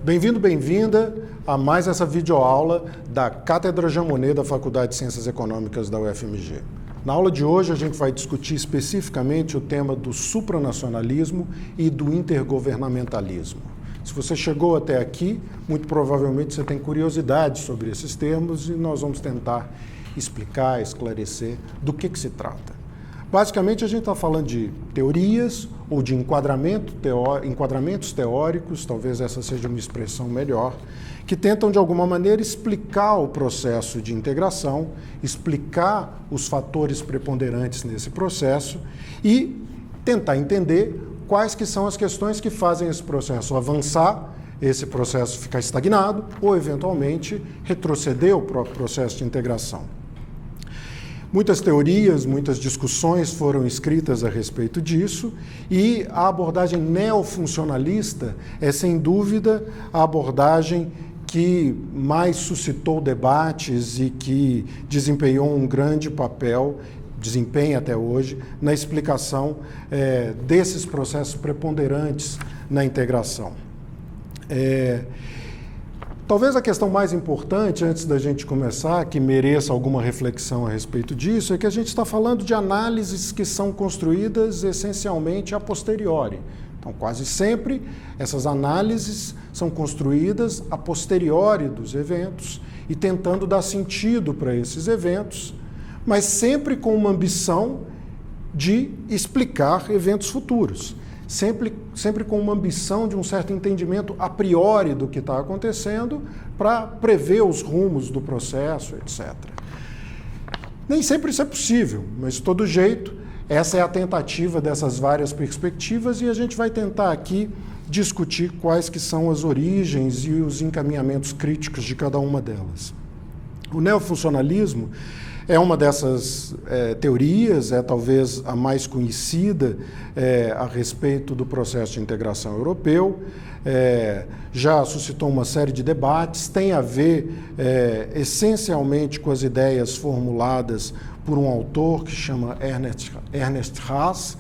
Bem-vindo, bem-vinda a mais essa videoaula da Cátedra Jean Monnet da Faculdade de Ciências Econômicas da UFMG. Na aula de hoje a gente vai discutir especificamente o tema do supranacionalismo e do intergovernamentalismo. Se você chegou até aqui, muito provavelmente você tem curiosidade sobre esses termos e nós vamos tentar explicar, esclarecer do que se trata. Basicamente, a gente está falando de teorias ou de enquadramentos teóricos, talvez essa seja uma expressão melhor, que tentam, de alguma maneira, explicar o processo de integração, explicar os fatores preponderantes nesse processo e tentar entender quais que são as questões que fazem esse processo avançar, esse processo ficar estagnado ou, eventualmente, retroceder o próprio processo de integração. Muitas teorias, muitas discussões foram escritas a respeito disso e a abordagem neofuncionalista é, sem dúvida, a abordagem que mais suscitou debates e que desempenhou um grande papel, desempenha até hoje, na explicação desses processos preponderantes na integração. Talvez a questão mais importante, antes da gente começar, que mereça alguma reflexão a respeito disso, é que a gente está falando de análises que são construídas essencialmente a posteriori. Então, quase sempre, essas análises são construídas a posteriori dos eventos e tentando dar sentido para esses eventos, mas sempre com uma ambição de explicar eventos futuros. Sempre com uma ambição de um certo entendimento a priori do que está acontecendo para prever os rumos do processo, etc. Nem sempre isso é possível, mas de todo jeito, essa é a tentativa dessas várias perspectivas e a gente vai tentar aqui discutir quais que são as origens e os encaminhamentos críticos de cada uma delas. O neofuncionalismo é uma dessas teorias, é talvez a mais conhecida a respeito do processo de integração europeu, já suscitou uma série de debates, tem a ver essencialmente com as ideias formuladas por um autor que chama Ernest Haas,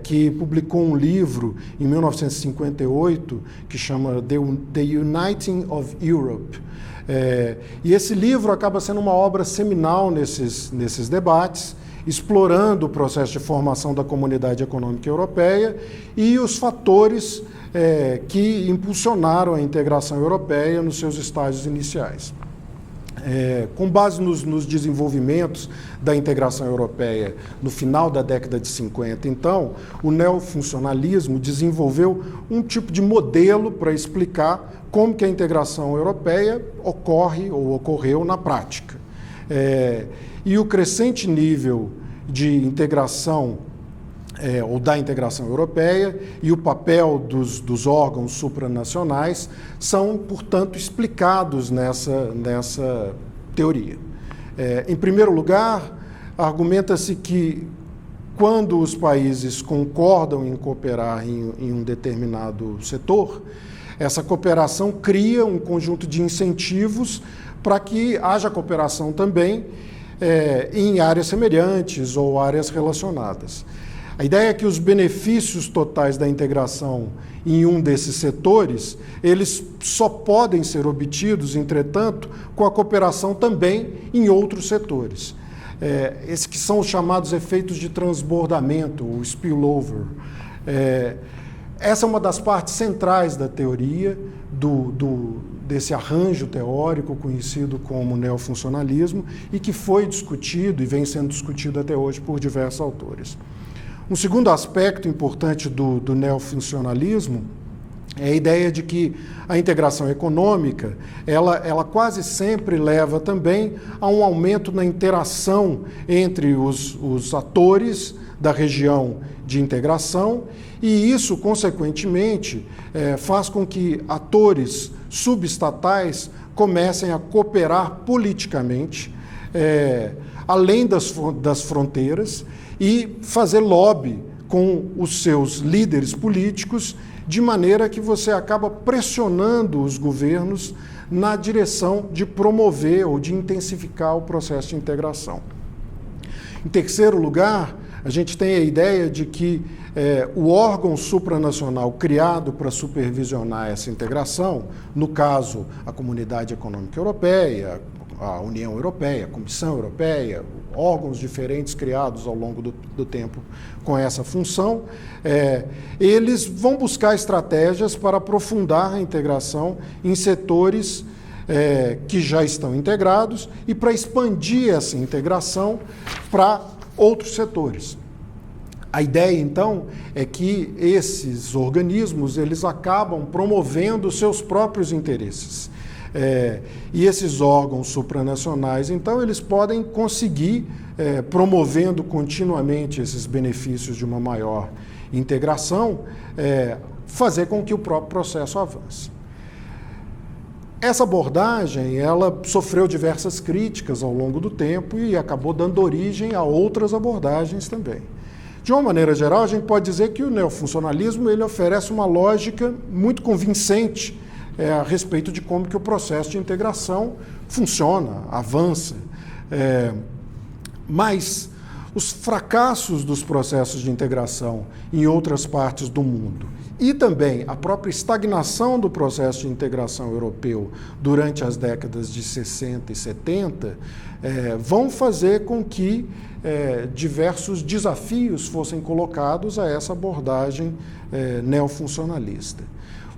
que publicou um livro em 1958 que chama The Uniting of Europe. E esse livro acaba sendo uma obra seminal nesses debates, explorando o processo de formação da Comunidade Econômica Europeia e os fatores que impulsionaram a integração europeia nos seus estágios iniciais. Com base nos desenvolvimentos da integração europeia no final da década de 50, então, o neofuncionalismo desenvolveu um tipo de modelo para explicar como que a integração europeia ocorre ou ocorreu na prática. E o crescente nível de integração ou da integração europeia e o papel dos órgãos supranacionais são, portanto, explicados nessa teoria. Em primeiro lugar, argumenta-se que quando os países concordam em cooperar em um determinado setor, essa cooperação cria um conjunto de incentivos para que haja cooperação também em áreas semelhantes ou áreas relacionadas. A ideia é que os benefícios totais da integração em um desses setores, eles só podem ser obtidos, entretanto, com a cooperação também em outros setores. Esses que são os chamados efeitos de transbordamento, o spillover. Essa é uma das partes centrais da teoria, desse arranjo teórico conhecido como neofuncionalismo e que foi discutido e vem sendo discutido até hoje por diversos autores. Um segundo aspecto importante do neofuncionalismo é a ideia de que a integração econômica, ela quase sempre leva também a um aumento na interação entre os atores da região de integração e isso, consequentemente, faz com que atores subestatais comecem a cooperar politicamente, além das fronteiras, e fazer lobby com os seus líderes políticos, de maneira que você acaba pressionando os governos na direção de promover ou de intensificar o processo de integração. Em terceiro lugar, a gente tem a ideia de que o órgão supranacional criado para supervisionar essa integração, no caso, a Comunidade Econômica Europeia, a União Europeia, a Comissão Europeia, órgãos diferentes criados ao longo do tempo com essa função, eles vão buscar estratégias para aprofundar a integração em setores que já estão integrados e para expandir essa integração para outros setores. A ideia, então, é que esses organismos eles acabam promovendo seus próprios interesses. E esses órgãos supranacionais, então, eles podem conseguir, promovendo continuamente esses benefícios de uma maior integração, fazer com que o próprio processo avance. Essa abordagem, ela sofreu diversas críticas ao longo do tempo e acabou dando origem a outras abordagens também. De uma maneira geral, a gente pode dizer que o neofuncionalismo ele oferece uma lógica muito convincente a respeito de como que o processo de integração funciona, avança. Mas os fracassos dos processos de integração em outras partes do mundo e também a própria estagnação do processo de integração europeu durante as décadas de 60 e 70 vão fazer com que diversos desafios fossem colocados a essa abordagem neofuncionalista.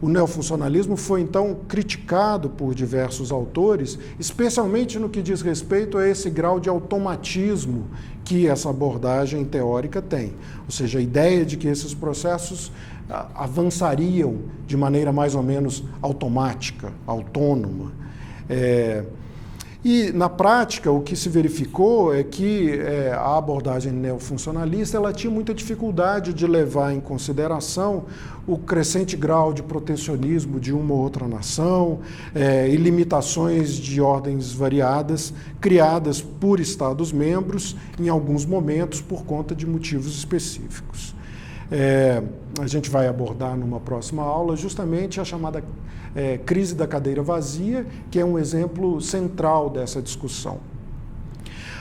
O neofuncionalismo foi, então, criticado por diversos autores, especialmente no que diz respeito a esse grau de automatismo que essa abordagem teórica tem. Ou seja, a ideia de que esses processos avançariam de maneira mais ou menos automática, autônoma. E, na prática, o que se verificou é que a abordagem neofuncionalista ela tinha muita dificuldade de levar em consideração o crescente grau de protecionismo de uma ou outra nação e limitações de ordens variadas criadas por Estados-membros, em alguns momentos, por conta de motivos específicos. A gente vai abordar numa próxima aula justamente a chamada crise da cadeira vazia, que é um exemplo central dessa discussão.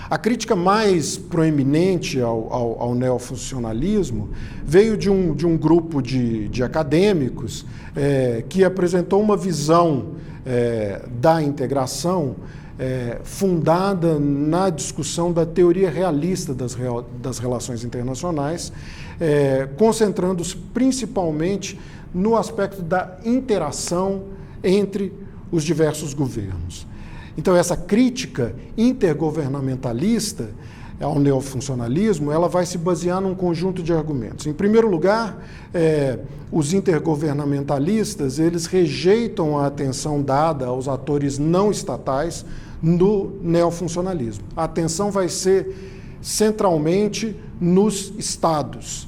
A crítica mais proeminente ao neofuncionalismo veio de um grupo de acadêmicos que apresentou uma visão da integração fundada na discussão da teoria realista das relações internacionais, concentrando-se principalmente no aspecto da interação entre os diversos governos. Então, essa crítica intergovernamentalista ao neofuncionalismo, ela vai se basear num conjunto de argumentos. Em primeiro lugar, os intergovernamentalistas, eles rejeitam a atenção dada aos atores não estatais no neofuncionalismo. A atenção vai ser centralmente nos estados.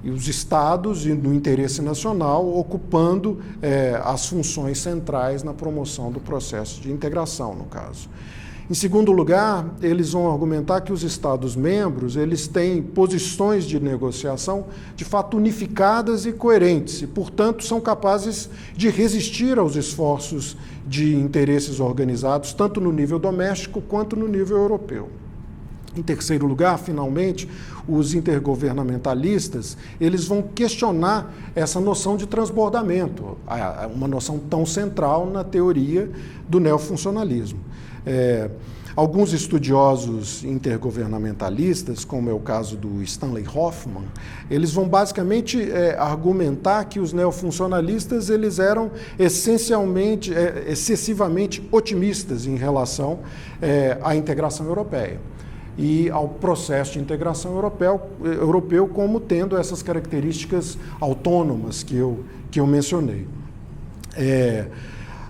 E os estados, e no interesse nacional, ocupando as funções centrais na promoção do processo de integração, no caso. Em segundo lugar, eles vão argumentar que os Estados-membros eles têm posições de negociação de fato unificadas e coerentes e, portanto, são capazes de resistir aos esforços de interesses organizados, tanto no nível doméstico quanto no nível europeu. Em terceiro lugar, finalmente, os intergovernamentalistas eles vão questionar essa noção de transbordamento, uma noção tão central na teoria do neofuncionalismo. Alguns estudiosos intergovernamentalistas, como é o caso do Stanley Hoffmann, eles vão basicamente argumentar que os neofuncionalistas eles eram excessivamente otimistas em relação à integração europeia e ao processo de integração europeu como tendo essas características autônomas que eu mencionei.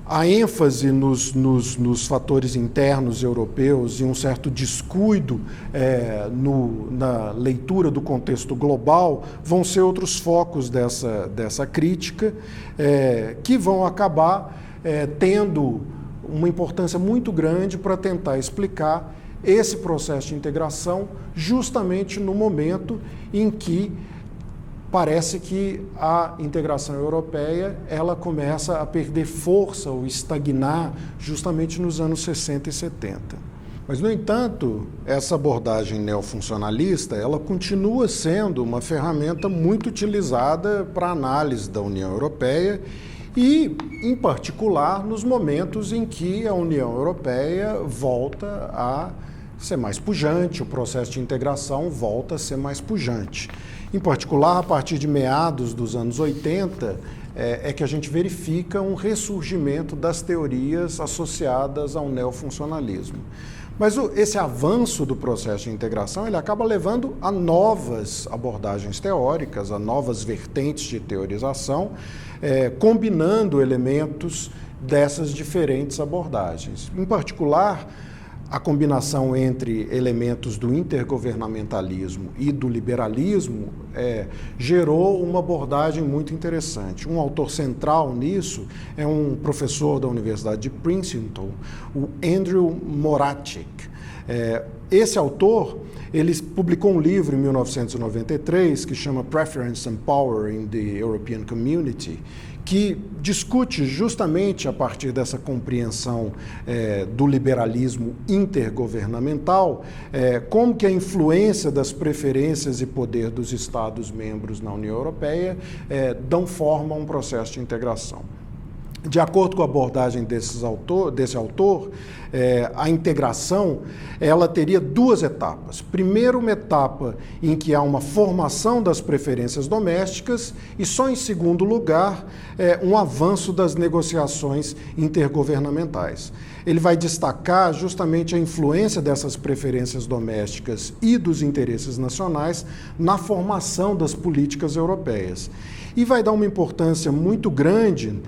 A ênfase nos fatores internos europeus e um certo descuido na leitura do contexto global vão ser outros focos dessa crítica que vão acabar tendo uma importância muito grande para tentar explicar esse processo de integração justamente no momento em que parece que a integração europeia ela começa a perder força ou estagnar justamente nos anos 60 e 70. Mas, no entanto, essa abordagem neofuncionalista, ela continua sendo uma ferramenta muito utilizada para análise da União Europeia e, em particular, nos momentos em que a União Europeia volta a ser mais pujante, o processo de integração volta a ser mais pujante. Em particular, a partir de meados dos anos 80, é que a gente verifica um ressurgimento das teorias associadas ao neofuncionalismo. Mas esse avanço do processo de integração, ele acaba levando a novas abordagens teóricas, a novas vertentes de teorização, combinando elementos dessas diferentes abordagens. Em particular, a combinação entre elementos do intergovernamentalismo e do liberalismo gerou uma abordagem muito interessante. Um autor central nisso é um professor da Universidade de Princeton, o Andrew Moravcsik. Esse autor, ele publicou um livro em 1993 que chama Preference and Power in the European Community, que discute justamente a partir dessa compreensão do liberalismo intergovernamental, como que a influência das preferências e poder dos Estados-membros na União Europeia dão forma a um processo de integração. De acordo com a abordagem desse autor, a integração ela teria duas etapas. Primeiro, uma etapa em que há uma formação das preferências domésticas e só em segundo lugar, um avanço das negociações intergovernamentais. Ele vai destacar justamente a influência dessas preferências domésticas e dos interesses nacionais na formação das políticas europeias. E vai dar uma importância muito grande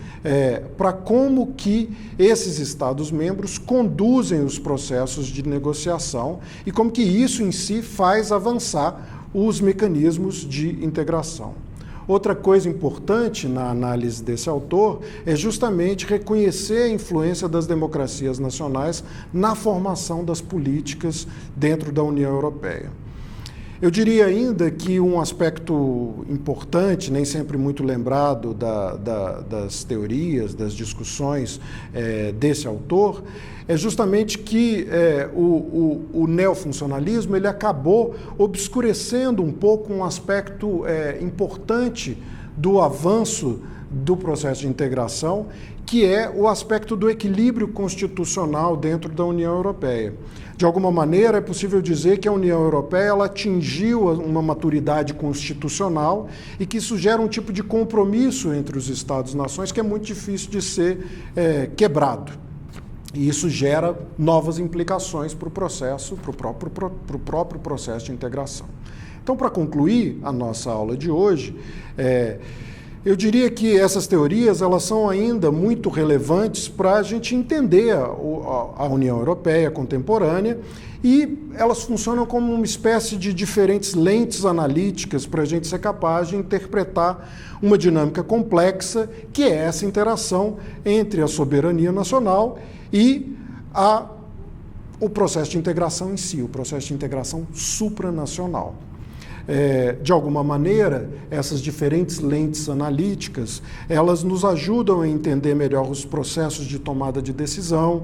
para como que esses Estados-membros conduzem os processos de negociação e como que isso em si faz avançar os mecanismos de integração. Outra coisa importante na análise desse autor é justamente reconhecer a influência das democracias nacionais na formação das políticas dentro da União Europeia. Eu diria ainda que um aspecto importante, nem sempre muito lembrado das teorias, das discussões desse autor, é justamente que o neofuncionalismo ele acabou obscurecendo um pouco um aspecto importante do avanço do processo de integração, que é o aspecto do equilíbrio constitucional dentro da União Europeia. De alguma maneira, é possível dizer que a União Europeia ela atingiu uma maturidade constitucional e que isso gera um tipo de compromisso entre os Estados-nações que é muito difícil de ser quebrado. E isso gera novas implicações para o processo, para o próprio processo de integração. Então, para concluir a nossa aula de hoje, eu diria que essas teorias elas são ainda muito relevantes para a gente entender a União Europeia contemporânea e elas funcionam como uma espécie de diferentes lentes analíticas para a gente ser capaz de interpretar uma dinâmica complexa que é essa interação entre a soberania nacional e o processo de integração em si, o processo de integração supranacional. De alguma maneira, essas diferentes lentes analíticas, elas nos ajudam a entender melhor os processos de tomada de decisão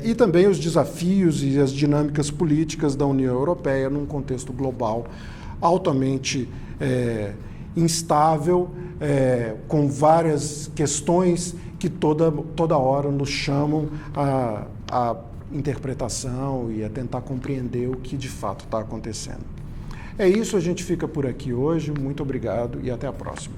e também os desafios e as dinâmicas políticas da União Europeia num contexto global altamente instável, com várias questões que toda hora nos chamam a interpretação e a tentar compreender o que de fato está acontecendo. É isso, a gente fica por aqui hoje. Muito obrigado e até a próxima.